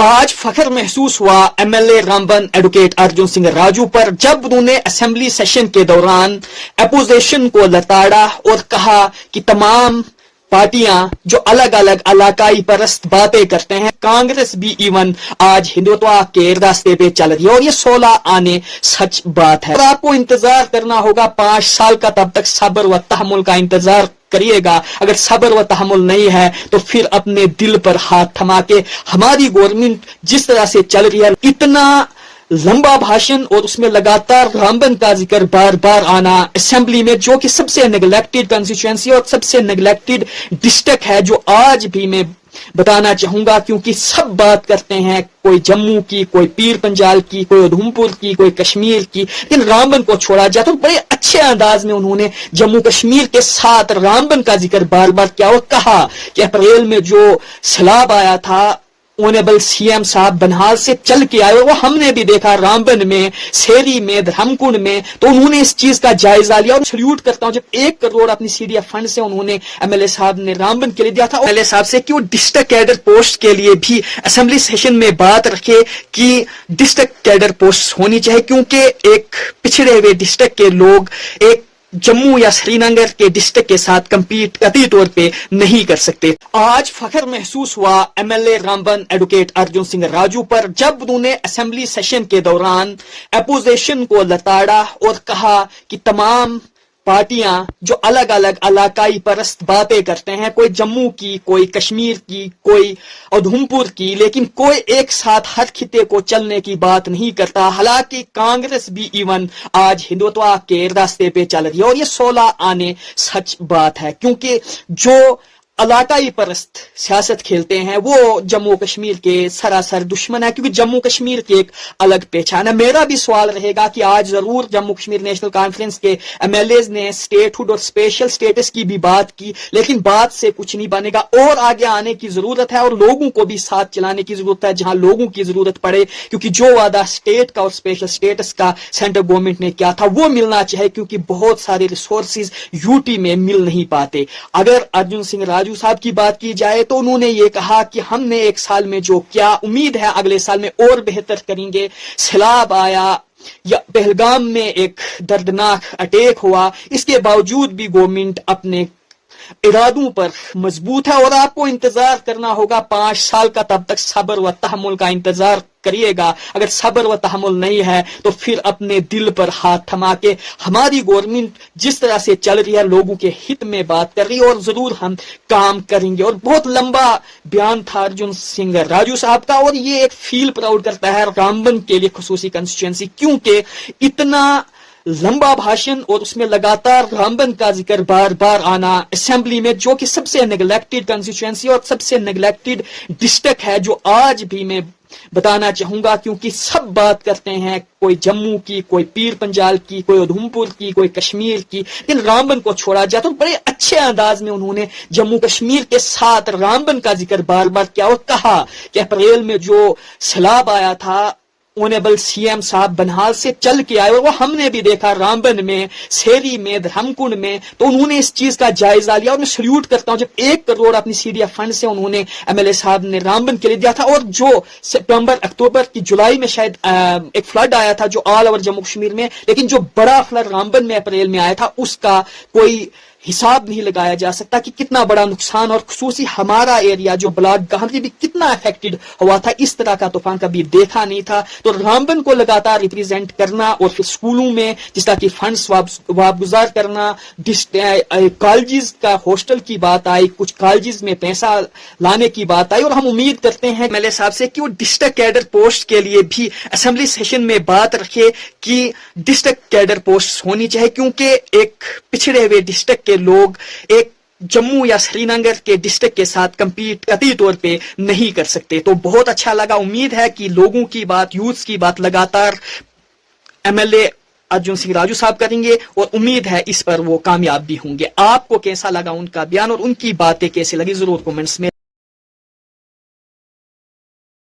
आज फख्र महसूस हुआ एमएलए रामबन एडवोकेट अर्जुन सिंह राजू पर जब उन्होंने असेंबली सेशन के दौरान अपोजिशन को लताड़ा और कहा कि तमाम पार्टियां जो अलग अलग इलाकाई परस्त बातें करते हैं, कांग्रेस भी इवन आज हिंदुत्व के रास्ते पे चल रही है और ये 16 आने सच बात है। और आपको इंतजार करना होगा 5 साल का, तब तक सब्र व तहम्मुल का इंतजार करिएगा। अगर सब्र व तहम्मुल नहीं है तो फिर अपने दिल पर हाथ थमा के हमारी गवर्नमेंट जिस तरह से चल रही है, इतना लंबा भाषण और उसमें लगातार रामबन का जिक्र बार बार आना असेंबली में, जो कि सबसे नेग्लेक्टेड कंस्टिट्यूएंसी और सबसे नेग्लेक्टेड डिस्ट्रिक्ट है, जो आज भी मैं बताना चाहूंगा, क्योंकि सब बात करते हैं कोई जम्मू की, कोई पीर पंजाल की, कोई उधमपुर की, कोई कश्मीर की, लेकिन रामबन को छोड़ा जाए तो बड़े अच्छे अंदाज में उन्होंने जम्मू कश्मीर के साथ रामबन का जिक्र बार बार किया और कहा कि अप्रैल में जो सैलाब आया था ऑनरेबल सीएम साहब बनहाल से चल के आए, वो हमने भी देखा रामबन में, सेरी में, धर्मकुंड में, तो उन्होंने इस चीज का जायजा लिया और सल्यूट करता हूं। जब 1 करोड़ अपनी सीडीएफ फंड से उन्होंने एमएलए साहब ने रामबन के लिए दिया था, एमएलए साहब से कि वो डिस्ट्रिक्ट कैडर पोस्ट के लिए भी असेंबली सेशन में बात रखे कि डिस्ट्रिक्ट कैडर पोस्ट होनी चाहिए, क्योंकि एक पिछड़े हुए डिस्ट्रिक्ट के लोग एक जम्मू या श्रीनगर के डिस्ट्रिक्ट के साथ कंपीट कतई तौर पे नहीं कर सकते। आज फख्र महसूस हुआ एमएलए रामबन एडवोकेट अर्जुन सिंह राजू पर जब उन्होंने असेंबली सेशन के दौरान अपोजिशन को लताड़ा और कहा कि तमाम पार्टियां जो अलग अलग इलाकाई परस्त बातें करते हैं, कोई जम्मू की, कोई कश्मीर की, कोई उधमपुर की, लेकिन कोई एक साथ हर खिते को चलने की बात नहीं करता। हालांकि कांग्रेस भी इवन आज हिंदुत्व के रास्ते पे चल रही है और ये 16 आने सच बात है, क्योंकि जो इलाकाई परस्त सियासत खेलते हैं वो जम्मू कश्मीर के सरासर दुश्मन है, क्योंकि जम्मू कश्मीर की एक अलग पहचान है। मेरा भी सवाल रहेगा कि आज जरूर जम्मू कश्मीर नेशनल कॉन्फ्रेंस के एमएलएज ने स्टेटहुड और स्पेशल स्टेटस की भी बात की, लेकिन बात से कुछ नहीं बनेगा और आगे आने की जरूरत है और लोगों को भी साथ चलाने की जरूरत है जहां लोगों की जरूरत पड़े, क्योंकि जो वादा स्टेट का और स्पेशल स्टेटस का सेंट्रल गवर्नमेंट ने किया था वो मिलना चाहिए, क्योंकि बहुत सारे रिसोर्सेज यूटी में मिल नहीं पाते। अगर अर्जुन सिंह राजू साहब की बात की जाए तो उन्होंने ये कहा कि हमने 1 साल में जो किया, उम्मीद है अगले साल में और बेहतर करेंगे। सैलाब आया या पहलगाम में एक दर्दनाक अटैक हुआ, इसके बावजूद भी गवर्नमेंट अपने इरादों पर मजबूत है और आपको इंतजार करना होगा 5 साल का, तब तक सब्र व तहम्मुल का इंतजार करिएगा। अगर सब्र व तहम्मुल नहीं है तो फिर अपने दिल पर हाथ थमा के हमारी गवर्नमेंट जिस तरह से चल रही है, लोगों के हित में बात कर रही है और जरूर हम काम करेंगे। और बहुत लंबा बयान था अर्जुन सिंह राजू साहब का और ये एक फील प्राउड करता है रामबन के लिए खुसूसी कंस्टिट्यूएंसी, क्योंकि इतना लंबा भाषण और उसमें लगातार रामबन का जिक्र बार बार आना असेंबली में, जो कि सबसे नेग्लेक्टेड कंस्टिट्यूएंसी और सबसे नेग्लेक्टेड डिस्ट्रिक्ट है, जो आज भी मैं बताना चाहूंगा, क्योंकि सब बात करते हैं कोई जम्मू की, कोई पीर पंजाल की, कोई उधमपुर की, कोई कश्मीर की, लेकिन रामबन को छोड़ा जाए तो बड़े अच्छे अंदाज में उन्होंने जम्मू कश्मीर के साथ रामबन का जिक्र बार बार किया और कहा कि अप्रैल में जो सैलाब आया था ऑनरेबल सीएम साहब बनहाल से चल के आए, वो हमने भी देखा रामबन में, सेरी में, धर्मकुंड में, तो उन्होंने इस चीज का जायजा लिया और मैं सल्यूट करता हूं। जब 1 करोड़ अपनी सीडीएफ फंड से उन्होंने एमएलए साहब ने रामबन के लिए दिया था और जो सितंबर अक्टूबर की जुलाई में शायद एक फ्लड आया था जो ऑल ओवर जम्मू कश्मीर में, लेकिन जो बड़ा फ्लड रामबन में अप्रैल में आया था उसका कोई हिसाब नहीं लगाया जा सकता कि कितना बड़ा नुकसान, और खुसूसी हमारा एरिया जो ब्लॉक गांधी भी कितना अफेक्टेड हुआ था। इस तरह का तूफान कभी देखा नहीं था। तो रामबन को लगातार रिप्रेजेंट करना और फिर स्कूलों में जिस तरह की फंड्स वापगुजार करना, कॉलेजेस का हॉस्टल की बात आई, कुछ कॉलेजेस में पैसा लाने की बात आई और हम उम्मीद करते हैं एमएलए साहब से कि वो डिस्ट्रिक्ट कैडर पोस्ट के लिए भी असेंबली सेशन में बात रखे कि डिस्ट्रिक्ट कैडर पोस्ट होनी चाहिए, क्योंकि एक पिछड़े हुए डिस्ट्रिक्ट के लोग एक जम्मू या श्रीनगर के डिस्ट्रिक्ट के साथ कंपीट कतई तौर पे नहीं कर सकते। तो बहुत अच्छा लगा। उम्मीद है कि लोगों की बात, यूथ की बात लगातार एमएलए अर्जुन सिंह राजू साहब करेंगे और उम्मीद है इस पर वो कामयाब भी होंगे। आपको कैसा लगा उनका बयान और उनकी बातें कैसी लगी जरूर कमेंट्स में